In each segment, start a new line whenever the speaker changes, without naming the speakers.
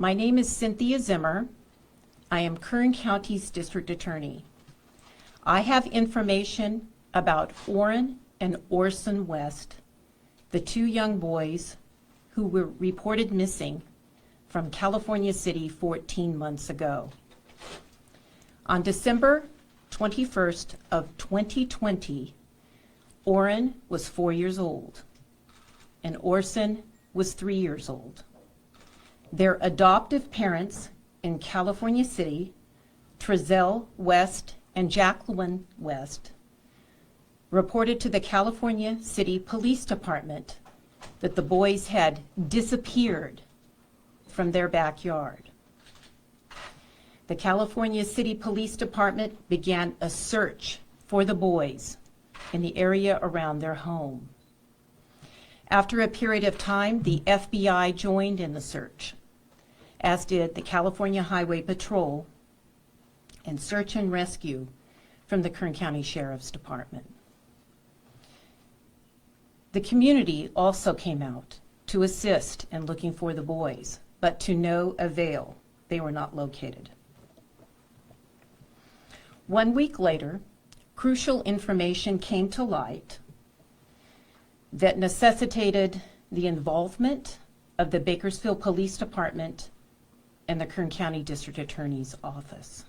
My name is Cynthia Zimmer. I am Kern County's District Attorney. I have information about Orrin and Orson West, the two young boys who were reported missing from California City 14 months ago. On December 21st of 2020, Orrin was 4 years old and Orson was 3 years old. Their adoptive parents in California City, TREZELL West and Jacqueline West, reported to the California City Police Department that the boys had disappeared from their backyard. The California City Police Department began a search for the boys in the area around their home. After a period of time, the FBI joined in the search, as did the California Highway Patrol and search and rescue from the Kern County Sheriff's Department. The community also came out to assist in looking for the boys, but to no avail. They were not located. 1 week later, crucial information came to light that necessitated the involvement of the Bakersfield Police Department and the Kern County District Attorney's Office.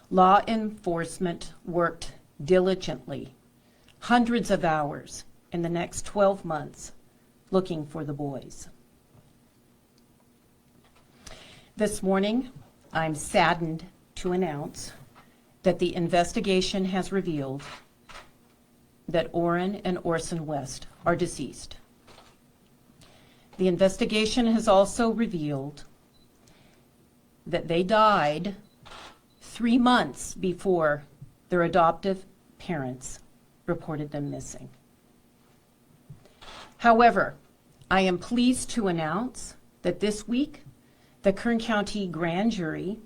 Law enforcement worked diligently, hundreds of hours in the next 12 months, looking for the boys. This morning, I'm saddened to announce that the investigation has revealed that Orrin and Orson West are deceased. The investigation has also revealed that they died 3 months before their adoptive parents reported them missing. However, I am pleased to announce that this week, the Kern County Grand Jury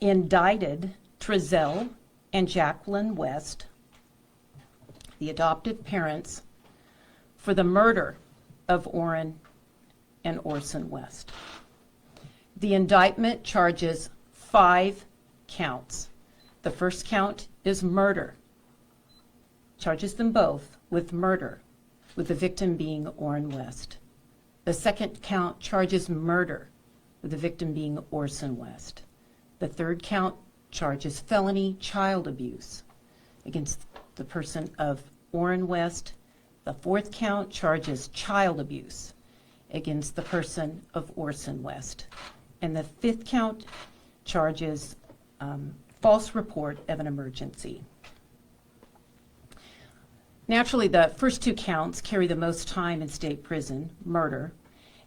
indicted TREZELL and Jacqueline West, the adoptive parents, for the murder of Orrin and Orson West. The indictment charges 5 counts. The first count is murder, charges them both with murder, with the victim being Orrin West. The second count charges murder, with the victim being Orson West. The third count charges felony child abuse against the person of Orrin West. The fourth count charges child abuse against the person of Orson West. And the fifth count charges false report of an emergency. Naturally, the first 2 counts carry the most time in state prison, murder.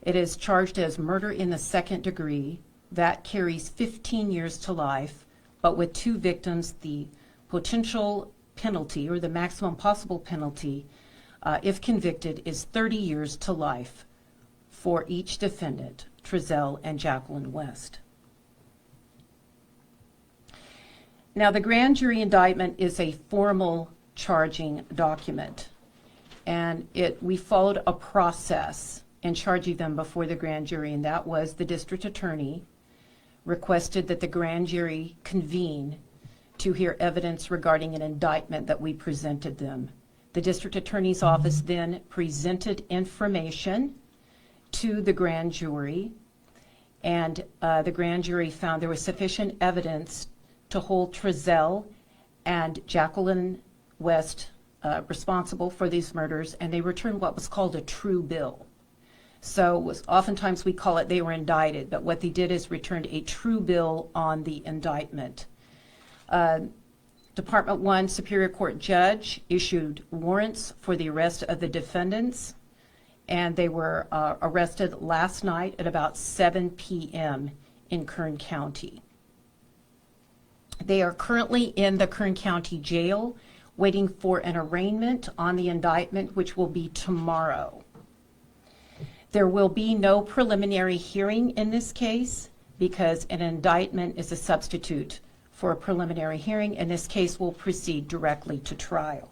It is charged as murder in the 2nd degree. That carries 15 years to life, but with 2 victims, the potential penalty, or the maximum possible penalty, if convicted, is 30 years to life for each defendant, TREZELL and Jacqueline West. Now, the grand jury indictment is a formal charging document, and we followed a process in charging them before the grand jury, and that was the district attorney requested that the grand jury convene to hear evidence regarding an indictment that we presented them. The district attorney's office then presented information to the grand jury, and the grand jury found there was sufficient evidence to hold TREZELL and Jacqueline West responsible for these murders, and they returned what was called a true bill. So oftentimes we call it they were indicted, but what they did is returned a true bill on the indictment. Department 1 Superior Court judge issued warrants for the arrest of the defendants, and they were arrested last night at about 7 p.m. in Kern County. They are currently in the Kern County Jail waiting for an arraignment on the indictment, which will be tomorrow. There will be no preliminary hearing in this case because an indictment is a substitute for a preliminary hearing, and this case will proceed directly to trial.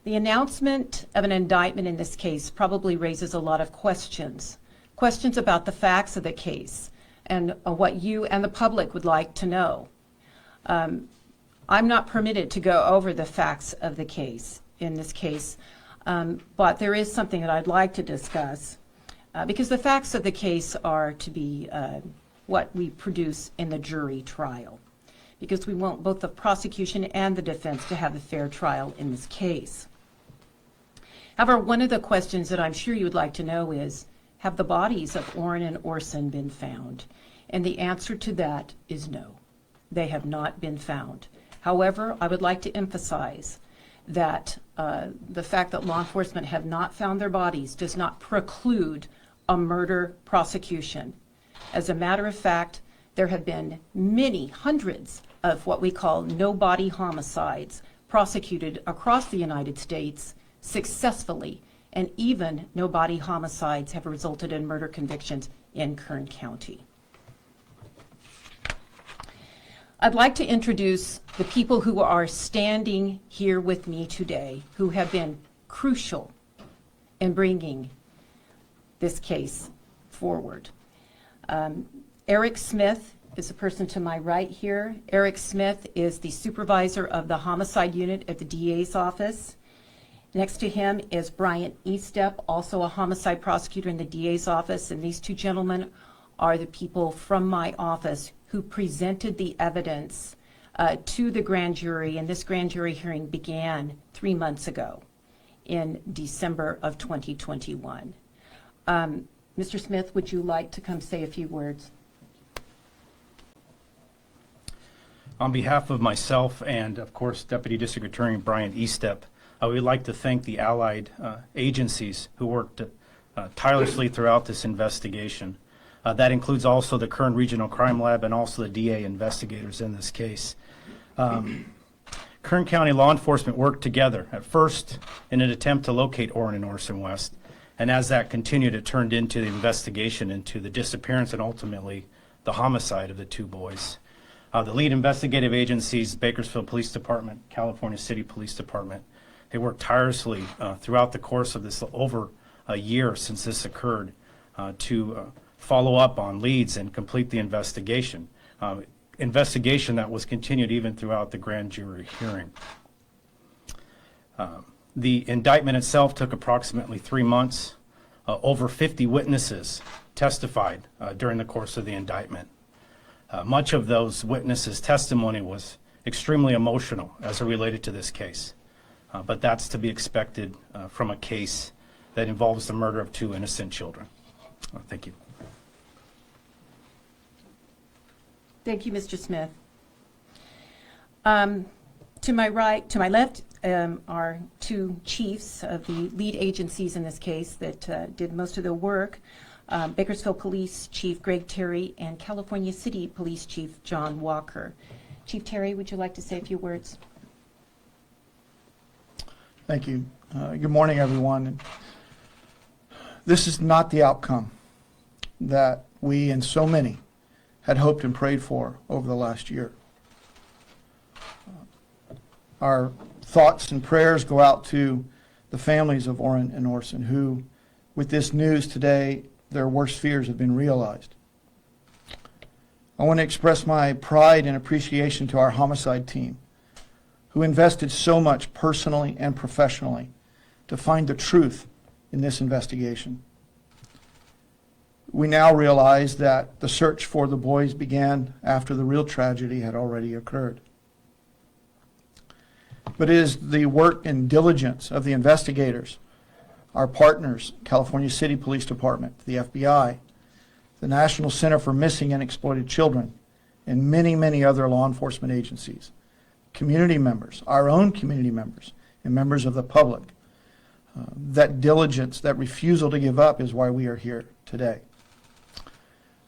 The announcement of an indictment in this case probably raises a lot of questions, questions about the facts of the case and what you and the public would like to know. I'm not permitted to go over the facts of the case in this case, but there is something that I'd like to discuss because the facts of the case are to be what we produce in the jury trial, because we want both the prosecution and the defense to have a fair trial in this case. However, one of the questions that I'm sure you would like to know is, have the bodies of Orrin and Orson been found? And the answer to that is no, they have not been found. However, I would like to emphasize that the fact that law enforcement have not found their bodies does not preclude a murder prosecution. As a matter of fact, there have been many hundreds of what we call no-body homicides prosecuted across the United States successfully, and even no-body homicides have resulted in murder convictions in Kern County. I'd like to introduce the people who are standing here with me today, who have been crucial in bringing this case forward. Eric Smith is the person to my right here. Eric Smith is the supervisor of the homicide unit at the DA's office. Next to him is Bryant Estep, also a homicide prosecutor in the DA's office, and these two gentlemen are the people from my office who presented the evidence to the grand jury, and this grand jury hearing began 3 months ago in December of 2021. Mr. Smith, would you like to come say a few words?
On behalf of myself and, of course, Deputy District Attorney Bryant Estep, I would like to thank the allied agencies who worked tirelessly throughout this investigation. That includes also the Kern Regional Crime Lab and also the DA investigators in this case. Kern County law enforcement worked together at first in an attempt to locate Orrin and Orson West, and as that continued, it turned into the investigation into the disappearance and ultimately the homicide of the two boys. The lead investigative agencies, Bakersfield Police Department, California City Police Department, they worked tirelessly throughout the course of this over a year since this occurred to follow up on leads and complete the investigation. Investigation that was continued even throughout the grand jury hearing. The indictment itself took approximately 3 months. Over 50 witnesses testified during the course of the indictment. Much of those witnesses' testimony was extremely emotional as it related to this case. But that's to be expected from a case that involves the murder of two innocent children. Thank you.
Thank you, Mr. Smith. To my left are two chiefs of the lead agencies in this case that did most of the work. Bakersfield Police Chief Greg Terry and California City Police Chief John Walker. Chief Terry, would you like to say a few words?
Thank you. Good morning, everyone. This is not the outcome that we and so many had hoped and prayed for over the last year. Our thoughts and prayers go out to the families of Orrin and Orson who, with this news today, their worst fears have been realized. I want to express my pride and appreciation to our homicide team, who invested so much personally and professionally to find the truth in this investigation. We now realize that the search for the boys began after the real tragedy had already occurred. But it is the work and diligence of the investigators, our partners, California City Police Department, the FBI, the National Center for Missing and Exploited Children, and many, many other law enforcement agencies, community members, our own community members, and members of the public. That diligence, that refusal to give up is why we are here today.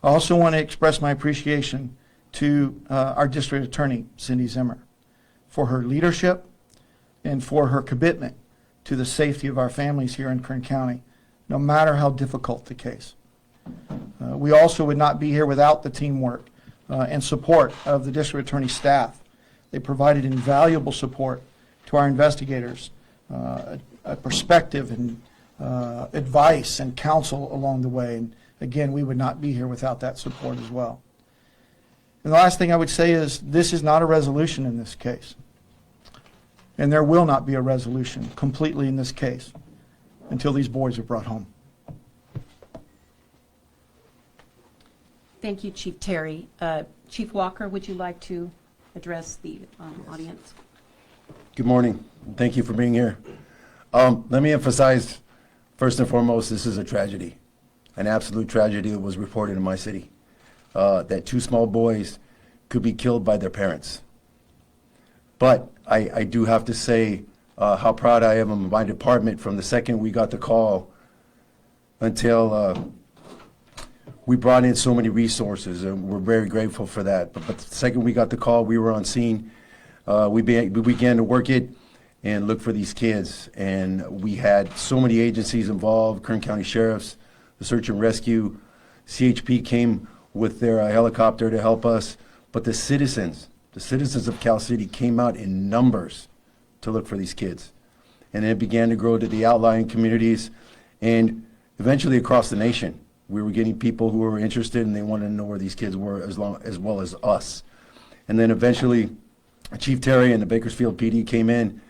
I also want to express my appreciation to our District Attorney, Cindy Zimmer, for her leadership and for her commitment to the safety of our families here in Kern County, no matter how difficult the case. We also would not be here without the teamwork and support of the District Attorney staff. They provided invaluable support to our investigators, a perspective and advice and counsel along the way. And again, we would not be here without that support as well. And the last thing I would say is this is not a resolution in this case. And there will not be a resolution completely in this case until these boys are brought home.
Thank you, Chief Terry. Chief Walker, would you like to address the audience?
Good morning. Thank you for being here. Let me emphasize, first and foremost, this is a tragedy, an absolute tragedy that was reported in my city, that 2 small boys could be killed by their parents. But I do have to say how proud I am of my department from the second we got the call until we brought in so many resources, and we're very grateful for that. But the second we got the call, we were on scene. We began to work it and look for these kids. And we had so many agencies involved, Kern County Sheriffs, the Search and Rescue, CHP came with their helicopter to help us. But the citizens of Cal City came out in numbers to look for these kids. And it began to grow to the outlying communities and eventually across the nation. We were getting people who were interested and they wanted to know where these kids were as well as us. And then eventually Chief Terry and the Bakersfield PD came in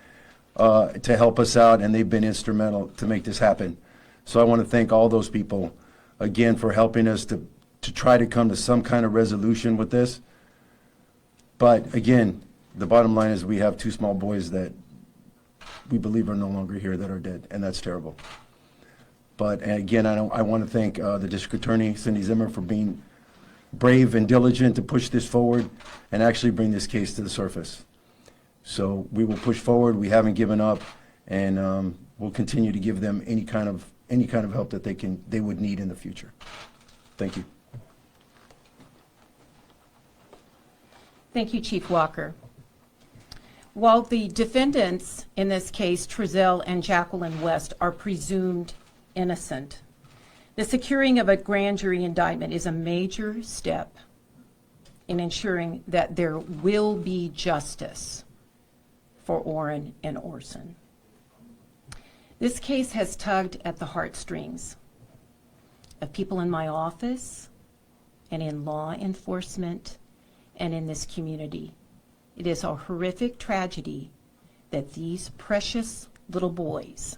to help us out, and they've been instrumental to make this happen. So I want to thank all those people again for helping us to try to come to some kind of resolution with this. But again, the bottom line is we have 2 small boys that we believe are no longer here that are dead, and that's terrible. But again, I want to thank the District Attorney, Cindy Zimmer, for being brave and diligent to push this forward and actually bring this case to the surface. So we will push forward. We haven't given up, and we'll continue to give them any kind of help that they would need in the future. Thank you.
Thank you, Chief Walker. While the defendants in this case, TREZELL and Jacqueline West, are presumed innocent, the securing of a grand jury indictment is a major step in ensuring that there will be justice for Orrin and Orson. This case has tugged at the heartstrings of people in my office and in law enforcement and in this community. It is a horrific tragedy that these precious little boys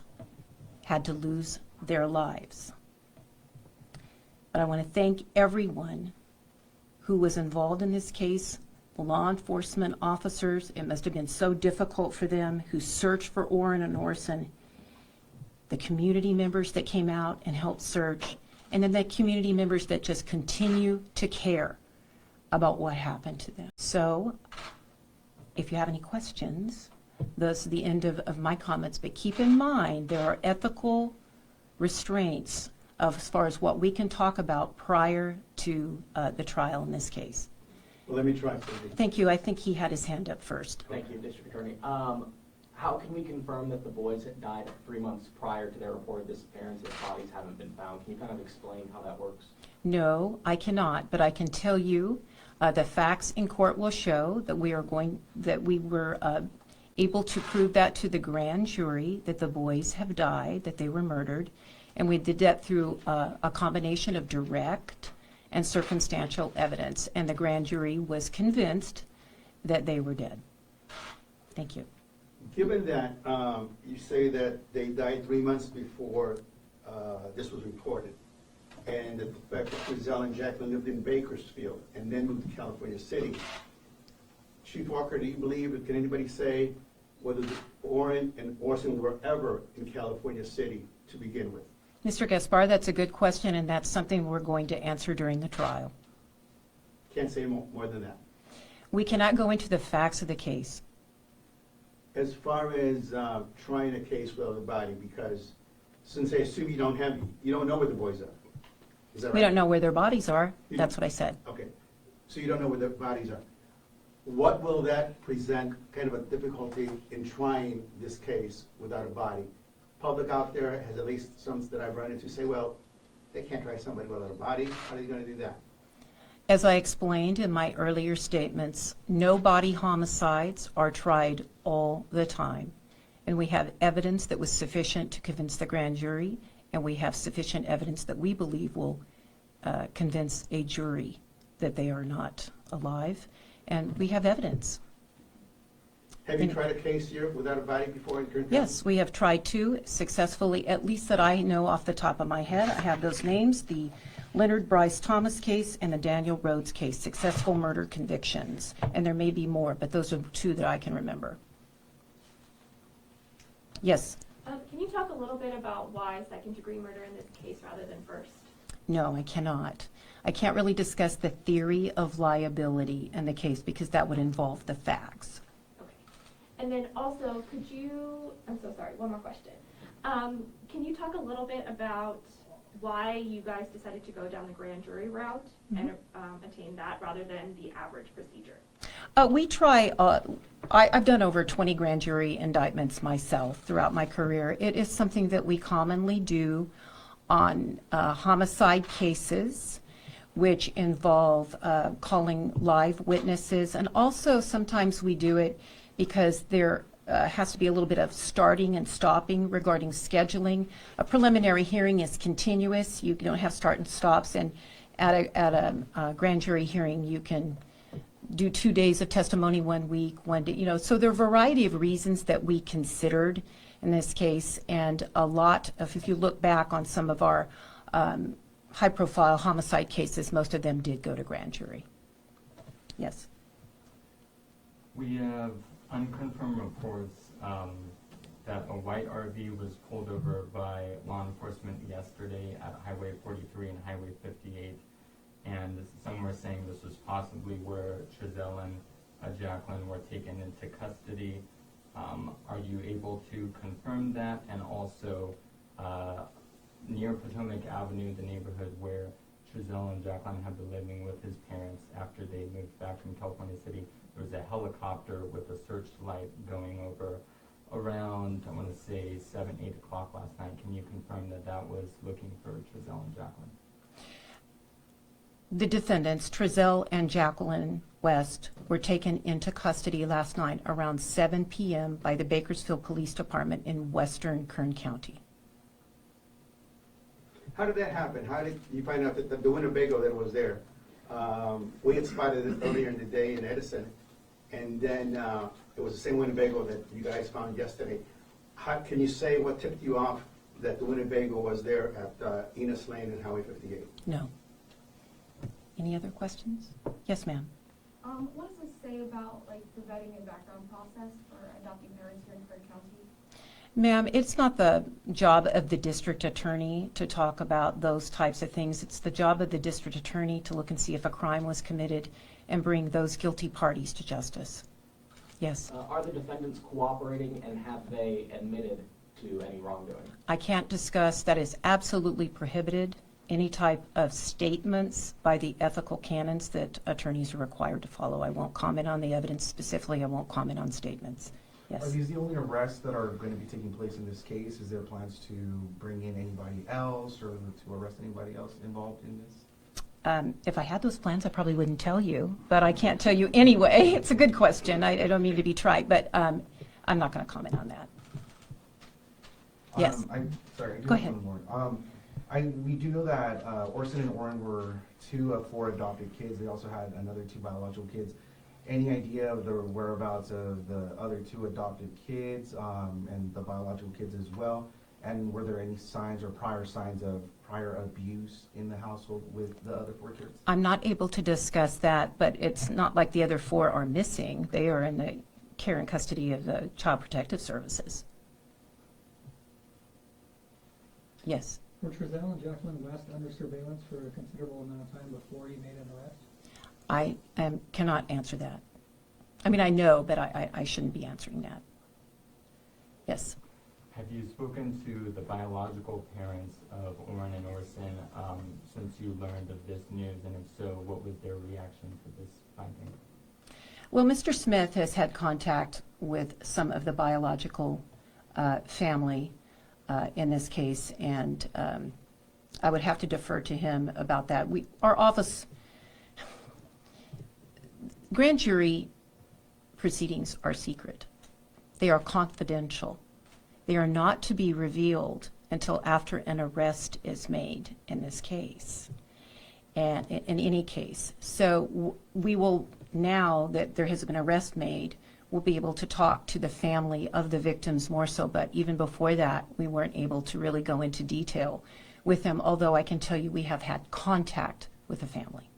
had to lose their lives. But I want to thank everyone who was involved in this case, the law enforcement officers. It must have been so difficult for them who searched for Orrin and Orson, the community members that came out and helped search, and then the community members that just continue to care about what happened to them. So if you have any questions, those are the end of my comments. But keep in mind, there are ethical restraints as far as what we can talk about prior to the trial in this case.
Well, let me try, Cindy.
Thank you. I think he had his hand up first.
Thank you, District Attorney. How can we confirm that the boys had died 3 months prior to their reported disappearance if bodies haven't been found? Can you kind of explain how that works?
No, I cannot, but I can tell you the facts in court will show that we were able to prove that to the grand jury, that the boys have died, that they were murdered, and we did that through a combination of direct and circumstantial evidence, and the grand jury was convinced that they were dead. Thank you.
Given that you say that they died 3 months before this was reported, and the fact that TREZELL and Jacqueline lived in Bakersfield and then moved to California City, Chief Walker, do you believe, can anybody say whether Orrin and Orson were ever in California City to begin with?
Mr. Gaspar, that's a good question, and that's something we're going to answer during the trial.
Can't say more than that.
We cannot go into the facts of the case.
As far as trying a case without a body, because since I assume you don't know where the boys are. Is that right?
We don't know where their bodies are. That's what I said.
Okay, so you don't know where their bodies are. What will that present kind of a difficulty in trying this case without a body? Public out there has at least some that I've run into say, well, they can't try somebody without a body. How are they going to do that?
As I explained in my earlier statements, no body homicides are tried all the time. And we have evidence that was sufficient to convince the grand jury, and we have sufficient evidence that we believe will convince a jury that they are not alive, and we have evidence.
Have you tried a case here without a body before in Kern County?
Yes, we have tried to successfully, at least that I know off the top of my head. I have those names, the Leonard Bryce Thomas case and the Daniel Rhodes case, successful murder convictions. And there may be more, but those are two that I can remember. Yes.
Can you talk a little bit about why second-degree murder in this case rather than first?
No, I cannot. I can't really discuss the theory of liability in the case because that would involve the facts.
Okay. And then also, I'm so sorry, one more question. Can you talk a little bit about why you guys decided to go down the grand jury route and attain that rather than the average procedure?
We try, I've done over 20 grand jury indictments myself throughout my career. It is something that we commonly do on homicide cases, which involve calling live witnesses. And also sometimes we do it because there has to be a little bit of starting and stopping regarding scheduling. A preliminary hearing is continuous. You don't have start and stops. And at a grand jury hearing, you can do 2 days of testimony 1 week, 1 day, so there are a variety of reasons that we considered in this case. And a lot of, if you look back on some of our high-profile homicide cases, most of them did go to grand jury. Yes.
We have unconfirmed reports that a white RV was pulled over by law enforcement yesterday at Highway 43 and Highway 58, and some were saying this was possibly where TREZELL and Jacqueline were taken into custody. Are you able to confirm that? And also, near Potomac Avenue, the neighborhood where TREZELL and Jacqueline have been living with his parents after they moved back from California City, there was a helicopter with a searchlight going over around, I want to say, 7, 8 o'clock last night. Can you confirm that that was looking for TREZELL and Jacqueline?
The defendants, TREZELL and Jacqueline West, were taken into custody last night around 7 p.m. by the Bakersfield Police Department in western Kern County.
How did that happen? How did you find out that the Winnebago that was there? We had spotted it earlier in the day in Edison, and then it was the same Winnebago that you guys found yesterday. How can you say what tipped you off that the Winnebago was there at Enos Lane and Highway 58?
No. Any other questions? Yes, ma'am.
What does this say about the vetting and background process for adopting parents here in Kern County?
Ma'am, it's not the job of the district attorney to talk about those types of things. It's the job of the district attorney to look and see if a crime was committed and bring those guilty parties to justice. Yes.
Are the defendants cooperating, and have they admitted to any wrongdoing?
I can't discuss, that is absolutely prohibited, any type of statements by the ethical canons that attorneys are required to follow. I won't comment on the evidence specifically. I won't comment on statements.
Are
Yes.
these the only arrests that are going to be taking place in this case? Is there plans to bring in anybody else or to arrest anybody else involved in this?
If I had those plans, I probably wouldn't tell you, but I can't tell you anyway. It's a good question. I don't mean to be trite, but I'm not going to comment on that. Yes.
Sorry, I do
Go
have
ahead.
one more. We do know that Orson and Orrin were 2 of 4 adopted kids. They also had another 2 biological kids. Any idea of the whereabouts of the other 2 adopted kids and the biological kids as well? And were there any signs or prior signs of prior abuse in the household with the other 4 kids?
I'm not able to discuss that, but it's not like the other 4 are missing. They are in the care and custody of the Child Protective Services. Yes.
Were TREZELL and Jacqueline West under surveillance for a considerable amount of time before you made an arrest?
I cannot answer that. I mean, I know, but I shouldn't be answering that. Yes.
Have you spoken to the biological parents of Orrin and Orson since you learned of this news, and if so, what was their reaction to this finding?
Well, Mr. Smith has had contact with some of the biological family in this case, and I would have to defer to him about that. Our office, grand jury proceedings are secret. They are confidential. They are not to be revealed until after an arrest is made in this case. and in any case. So we will, now that there has been an arrest made, we'll be able to talk to the family of the victims more so, but even before that, we weren't able to really go into detail with them, although I can tell you we have had contact with the family.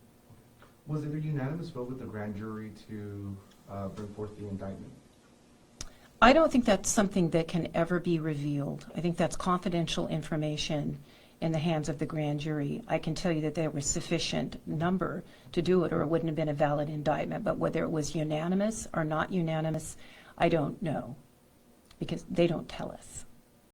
Was it a unanimous vote with the grand jury to bring forth the indictment?
I don't think that's something that can ever be revealed. I think that's confidential information in the hands of the grand jury. I can tell you that there was sufficient number to do it, or it wouldn't have been a valid indictment. But whether it was unanimous or not unanimous, I don't know, because they don't tell us.